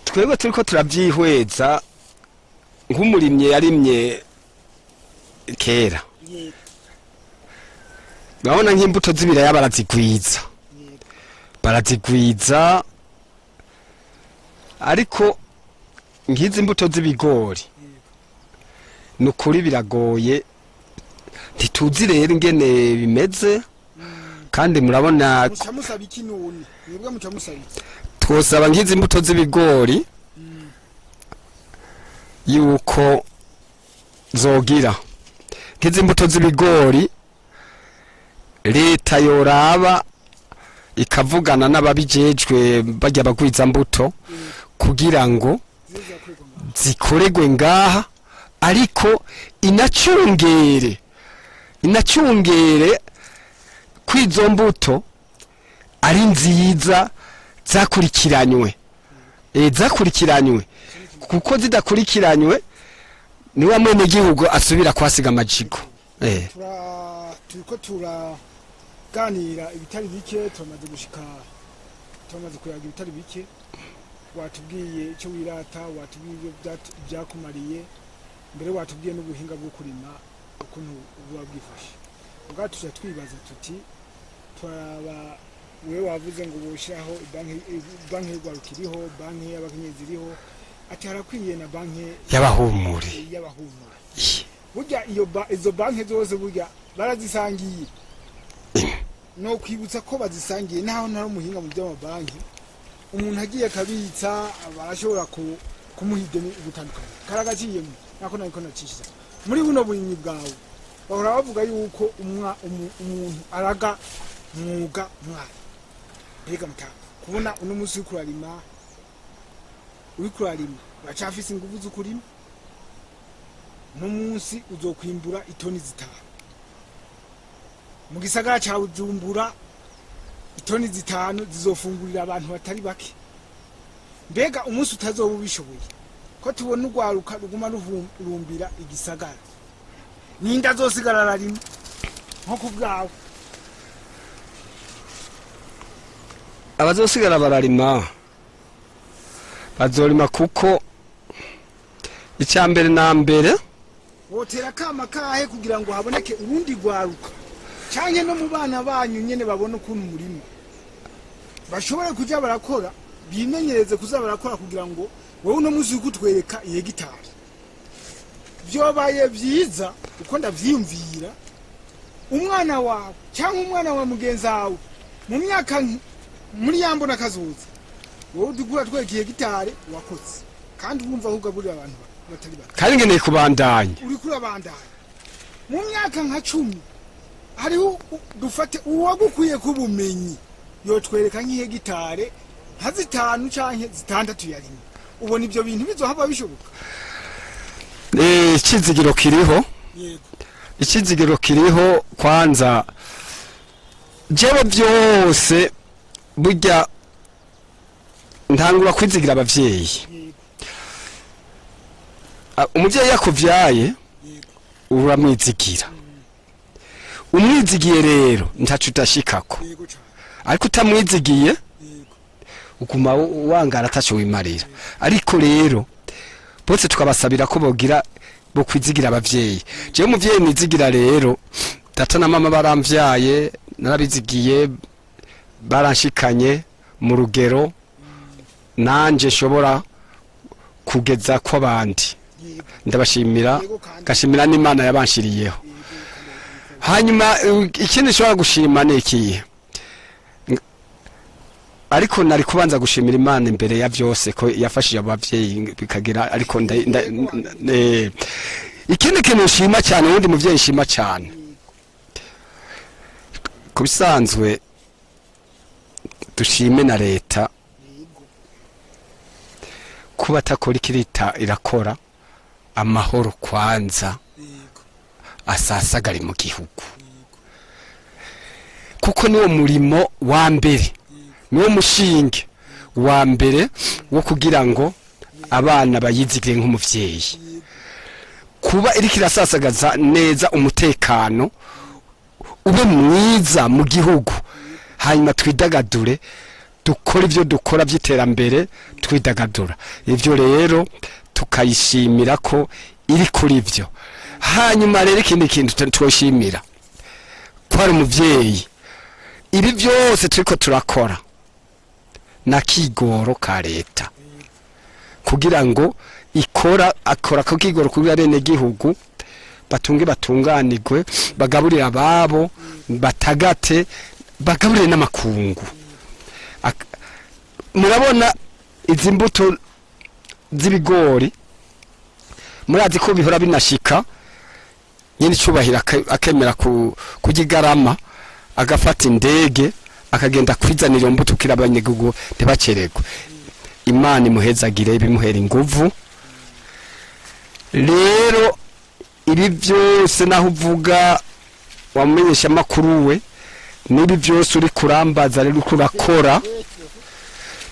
twebwe turiko turabyihweza nk'umurimye yarimye kera urabona nk'imbuto z'ibiraya barazigwiza ariko nk'izi mbuto z'ibigori ni ukuri biragoye ntituzi rero ingene bimeze kandi murabona mucamusaba iki none mwebwe mucamusaba iki twosaba nk'izi mbuto z'ibigori yuko zogira nk'izi mbuto z'ibigori leta yoraba ikavugana n'ababijejwe bajya bagwiza mbuto kugira ngo zikoregwe ngaha ariko inacungere kwizo mbuto ari nziza zakurikiranywe kuko zidakurikiranywe ni wa mwene gihugu asubira kwasiga amajigo turiko turaganira ibitari bike turamaze kuyaga ibitari bike watubwiye icyo wirata watubwiye byakumariye mbere watubwiye n'ubuhinga bwo kurima ukuntu buba bwifashe ubwa tujya twibaza tuti turaba wewe wavuze ngo boshiraho banki y'urwaruka iriho banki y'abakenyezi iriho ati harakwiye na banki y'abahumure burya izo banki zose burya barazisangiye no kwibutsa ko bazisangiye naho ntari umuhinga mu by'amabanki umuntu agiye akabitsa barashobora kumuhide gutandukanye karagaciyemo nako nako nacisha muri buno burimyi bwawe bahora bavuga yuko umuntu araga mwuga mwana mbega mutaka kubona uno munsi uri kurarima uracafise ingufu z'ukurima uno munsi uzokwimbura itoni 5 mu gisagara ca Bujumbura itoni 5 zizofungurira abantu batari bake mbega umunsi utazoba ubishoboye ko tubona urwaruka ruguma rurumbira igisagara ninda zosigara rarima nko kubwawe abazosigara bararima bazorima kuko icyambere na mbere wotera kama kahe kugira ngo haboneke urundi rwaruka canke no mu bana banyu nyene babona ukuntu umurimo bashobora kuja barakora bimenyereze kuza barakora kugira ngo wowe uno muzi kutwereka hegitari byobaye byiza uko ndavyiyumvira umwana wawe cyangwa umwana wa mugenzi wawe mu myaka muri yambo nakazuza wowe dugura twekeye hegitari wakoze kandi wumva ahubwo buri abantu batari bake kandi ngeneye kubandanya uri kurabandanya mu myaka nka 10 hariho dufate uwagukuye kubumenyi yotwereka nk'ihegitare nka 5 canke 6 yarimo ubona ibyo bintu bizohava bishoboka ikizigiro kiriho yego ikizigiro kiriho kwanza jewe byose burya ntangura kwizigira abavyeyi umuvyeyi yakuvyaye uramwizigira umwizigiye rero ntacu utashikako ariko utamwizigiye uguma wangara atacu wimarira ariko rero bose tukabasabira ko bogira bo kwizigira abavyeyi jewe umuvyeyi nizigira rero data na mama baramvyaye narabizigiye baranshikanye mu rugero nanje shobora kugeza ko abandi ndabashimira gashimira n'Imana yabanshiriyeho hanyuma ikindi shobora gushima nekiye ariko nari kubanza gushimira Imana imbere ya byose ko yafashije abavyeyi bikagira ariko ikindi kintu nshima cyane undi muvyeyi nshima cyane kubisanzwe dushime na leta kuba takora ikirita irakora amahoro kwanza asasagari mu gihugu kuko niwo murimo wa mbere niwo mushinge wa mbere wo kugira ngo abana bayizigire nk'umuvyeyi kuba iri kirasasagaza neza umutekano ube mwiza mu gihugu hanyuma twidagadure dukora ibyo dukora by'iterambere twidagadura. Ibyo rero tukayishimira ko iri kuri byo. Hanyuma rero ikindi kintu twoshimira ko ari umuvyeyi, ibi byose turiko turakora na kigoro ka leta kugira ngo akora ko kigoro kugira rene gihugu batunganirwe, bagaburira ababo, batagate, bagaburire n'amakungu. Murabona izi mbuto z'ibigori, murazi ko bihora binashika nyine cyubahira akemera kugigarama, agafata indege akagenda kwizanira mbuto kira abanyagihugu ntibacererwe. Imana imuhezagire, bimuhera inguvu. Rero ibi byose naho uvuga wamenyesha makuru we, nibi byose uri kurambaza rero kurakora,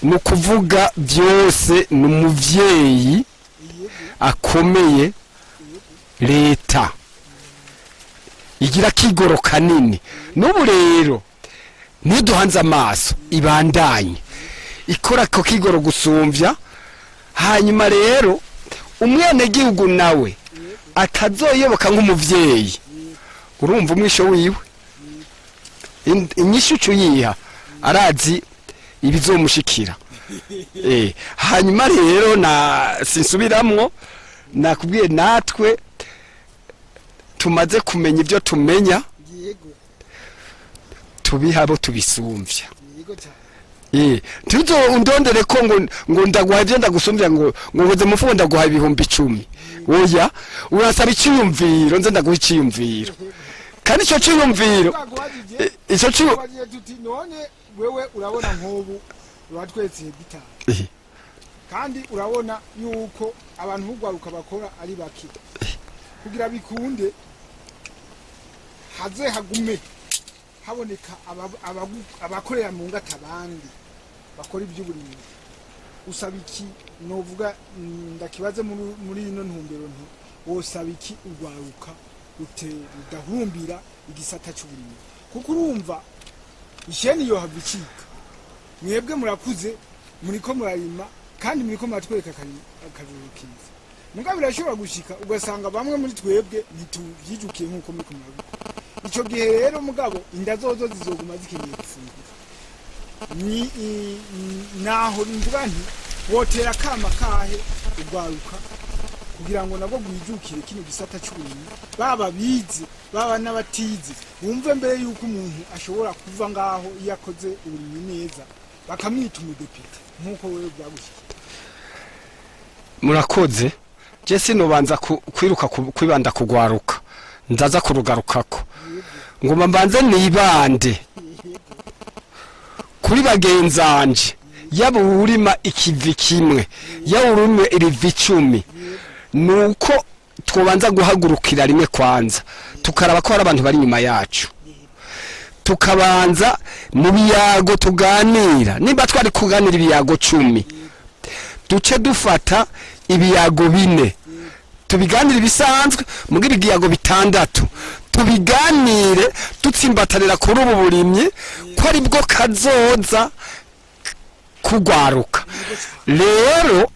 no kuvuga byose n'umuvyeyi akomeye. Leta igira kigoro kanini, n'ubu rero niduhanze amaso ibandanye ikora ko kigoro gusumvya. Hanyuma rero umwene gihugu nawe atazoyoboka nk'umuvyeyi, urumva umwisho wiwe inyishu cuyiha arazi ibizomushikira. Hanyuma rero sinsubiramwo, nakubwiye natwe tumaze kumenya ibyo tumenya tubihabo tubisumvya. Tuzo undondere ko ngo ndaguhavye ndagusumbya ngo ngoze mufuko ndaguha 10,000. Oya, urasaba icyumviro, nze ndaguha icyumviro. Kandi ico cyumviro ico tuti none wewe urabona nkobu watwetse gitara. Kandi urabona yuko abantu bugwaruka bakora ari baki. Kugira bikunde haze hagume haboneka abakorera mu ngata abandi bakora iby'uburimyi. Usaba iki novuga ndakibaze muri ino ntumbero nti wosaba iki urwaruka udahumbira igisata cy'uburimyi? Kuko urumva isheni yo habicika, mwebwe murakuze muriko murarima kandi muriko muratwereka akajuru kiza. Muga birashobora gushika ugasanga bamwe muri twebwe ntituvyijukiye nkuko muriko murabikora. Ico gihe rero mugabo inda zozo zizoguma zikeneye gufungura. Naho mvuga nti wotera kama kahe urwaruka kugira ngo nabo gwijukire kino gisata cy'uburimyi, baba bize baba n'abatize, wumve mbere yuko umuntu ashobora kuva ngaho yakoze uburimyi neza bakamwita umudepite nkuko wewe byagushyize. Murakoze. Je sinobanza kwiruka kwibanda kugwaruka, ndaza kurugarukako ngoma mbanze nibande kuri bagenzanje, yaba urima ikivi kimwe yaba urumwe irivi 10, nuko twobanza guhagurukira rimwe kwanza tukaraba ko hari abantu bari nyuma yacu, tukabanza mu biyago tuganira. Nimba twari kuganira ibiyago 10, duce dufata ibiyago 4 tubiganira bisanzwe, mugi ibiyago 6 tubiganire dutsimbatanira kuri ubu burimyi ko ari bwo kazoza kugwaruka. Rero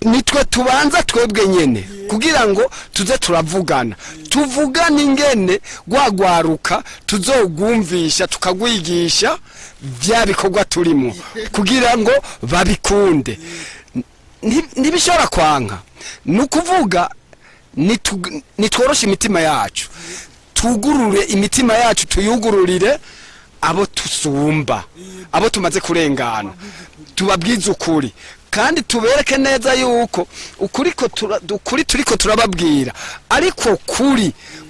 nitwe tubanza twebwe nyene kugira ngo tuze turavugana, tuvugana ingene gwagwaruka tuzogumvisha tukagwigisha bya bikorwa turimo kugira ngo babikunde. Ntibishobora kwanka, nukuvuga nitworoshe imitima yacu, tugurure imitima yacu, tuyugururire abo tusumba, abo tumaze kurengana, tubabwize ukuri kandi tubereke neza yuko ukuri turiko turababwira ariko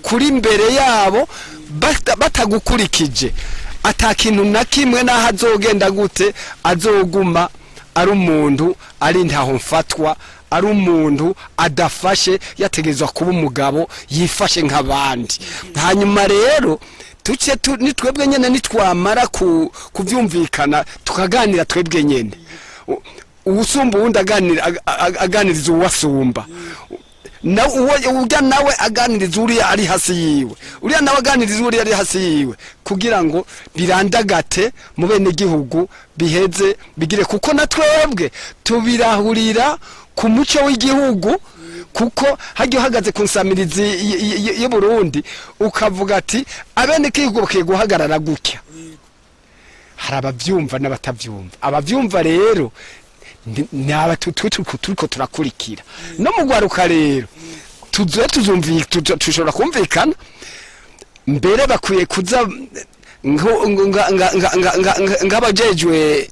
kuri mbere yabo batagukurikije atakintu na kimwe naho azogenda gute azoguma ari umuntu ari ntaho mfatwa, ari umuntu adafashe, yategezwa kuba umugabo yifashe nk'abandi. Hanyuma rero nitwebwe nyene nitwamara kuvyumvikana tukaganira twebwe nyene, uwusumba uwundi aganiriza uwasumba, na urya nawe aganiriza uriya ari hasi yiwe, uriya nawe aganiriza uriya ari hasi yiwe, kugira ngo birandagate mu bene gihugu biheze bigire, kuko na twebwe tubirahurira ku muco w'igihugu, kuko hagiye uhagaze ku nsamirizi y'u Burundi ukavuga ati abene gihugu bakiye guhagarara gutya, hari abavyumva n'abatavyumva. Abavyumva rero ni turiko turakurikira, no mu gwaruka rero tushobora kumvikana, mbere bakwiye kuza ng'abajejwe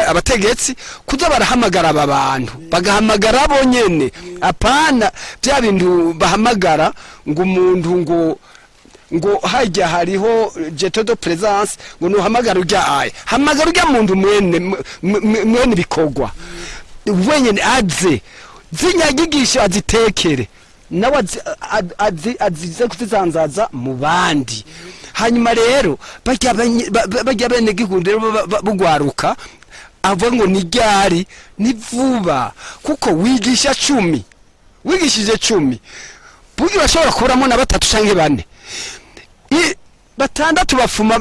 abategetsi kuza barahamagara aba bantu, bagahamagara bo nyene, apana bya bintu bahamagara ngo umuntu ngo hajya hariho jeto de presence ngo nuhamagara urya aya, hamagara urya muntu mwene bikogwa wenyene aze zinyagigisha azitekere nawe azize kuzanzaza mu bandi. Hanyuma rero bajya bene gihugu rero bugwaruka avuga ngo ni ryari, ni vuba, kuko wigisha 10 wigishije 10 bugi bashobora kuramo na 3 canke 4 batandatu bafuma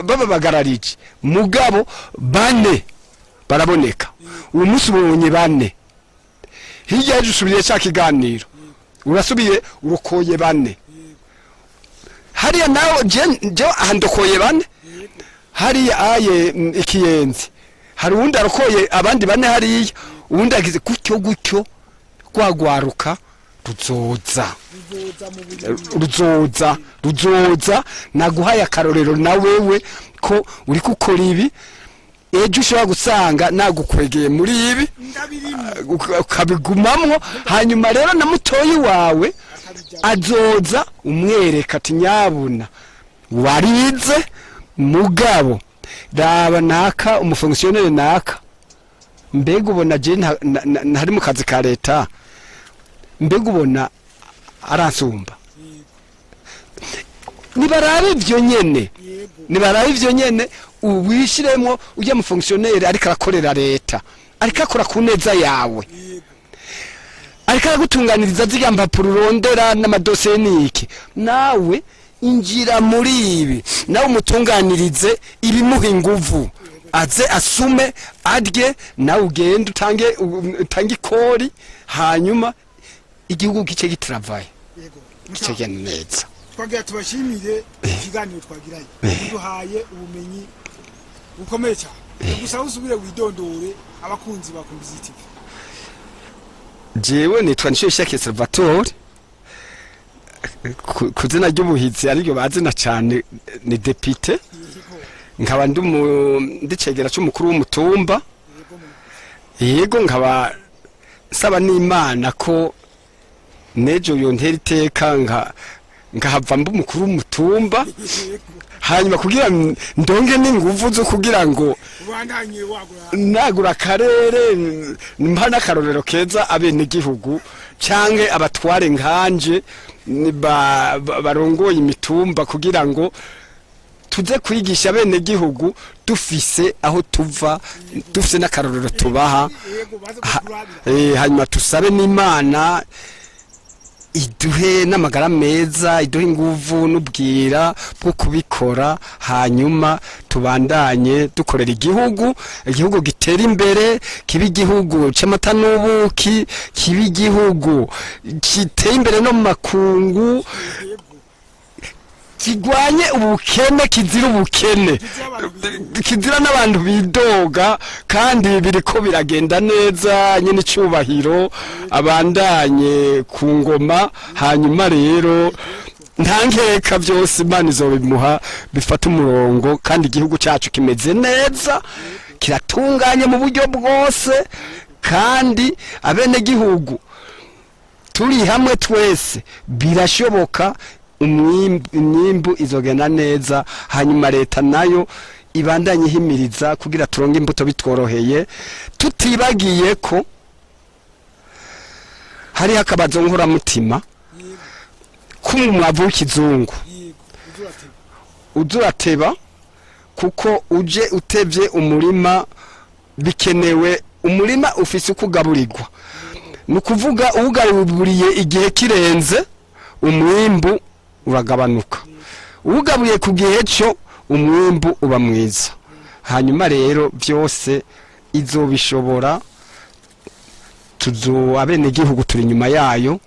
babagararije, mugabo 4 baraboneka. Uwo munsi ubonye 4, hirya yaje usubiye cya kiganiro urasubiye urokoye 4, hariya nawe je ahandokoye 4, hariya aye ikiyenzi hari uwundi arokoye abandi 4 hariya, uwundi agize gutyo gwagwaruka ruzoza naguhaye akarorero na wewe ko uri gukora ibi, ejo ushobora gusanga nagukwegeye muri ibi ukabigumamwo. Hanyuma rero na mutoyi wawe azoza umwereka ati nyabuna warize mugabo raba naka umufonctionnaire naka, mbega ubona je ntari mu kazi ka leta, mbega ubona aransumba. Nibarabe ivyo nyene ubishiremo ujya mu fonctionnaire ariko arakorera leta, ariko akora ku neza yawe, ariko aragutunganiriza zigya mpapuro urondera n'amadosiye niki, nawe injira muri ibi, nawe umutunganirize ibimuha inguvu, aze asume adye, nawe ugende utange ikori, hanyuma igihugu gice gitravaye gice genda neza. Twagira tubashimire ikiganiro twagiranye, duhaye ubumenyi bukomeye cyane. Gusa usubire widondore abakunzi ba Kumbizi TV. Jewe nitwa Nshishake Salvatore, kuzina ry'ubuhizi ariko bazina cyane ni député, nkaba ndicegera cy'umukuru w'umutumba. Yego nkaba saba n'Imana ko nejo yontera iteka nkahava mba umukuru w'umutumba, hanyuma kugira ndonge n'inguvu zo kugira ngo nagura akarere mpa n'akarorero keza abene gihugu canke abatware nkanje barongoye imitumba, kugira ngo tuze kwigisha bene gihugu dufise aho tuva, dufise n'akarorero tubaha. Hanyuma tusabe n'Imana iduhe n'amagara meza, iduhe inguvu n'ubwira bwo kubikora, hanyuma tubandanye dukorera igihugu gitera imbere, kiba igihugu c'amata n'ubuki, kiba igihugu giteye imbere no mu makungu, kigwanye ubukene, kizira ubukene, kizira n'abantu bidoga, kandi biriko biragenda neza, nyine icubahiro abandanye ku ngoma. Hanyuma rero nta nkeka byose Imana izobimuha bifata umurongo, kandi igihugu cyacu kimeze neza, kiratunganye mu buryo bwose, kandi abene gihugu turi hamwe twese birashoboka, imyimbu izogenda neza. Hanyuma leta nayo ibandanye ihimiriza kugira turonge imbuto bitworoheye, tutibagiye ko hari akabazo nkuramutima k'umwavu w'ikizungu uzurateba, kuko uje utevye umurima bikenewe, umurima ufise ukugaburirwa. nukuvuga ugaburiye igihe kirenze umwimbu uragabanuka, ugaburiye ku gihe cyo umwimbu uba mwiza. Hanyuma rero byose izobishobora, abenegihugu turi inyuma yayo,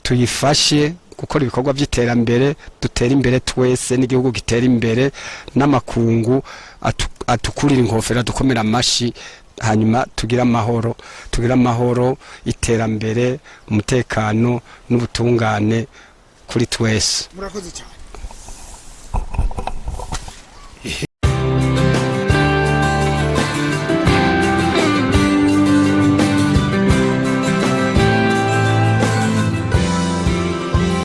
tuyifashe gukora ibikorwa by'iterambere, dutera imbere twese, n'igihugu gitera imbere, n'amakungu atukurira inkofera, dukomera amashi, hanyuma tugira amahoro, iterambere, umutekano n'ubutungane kuri twese. Murakoze cyane.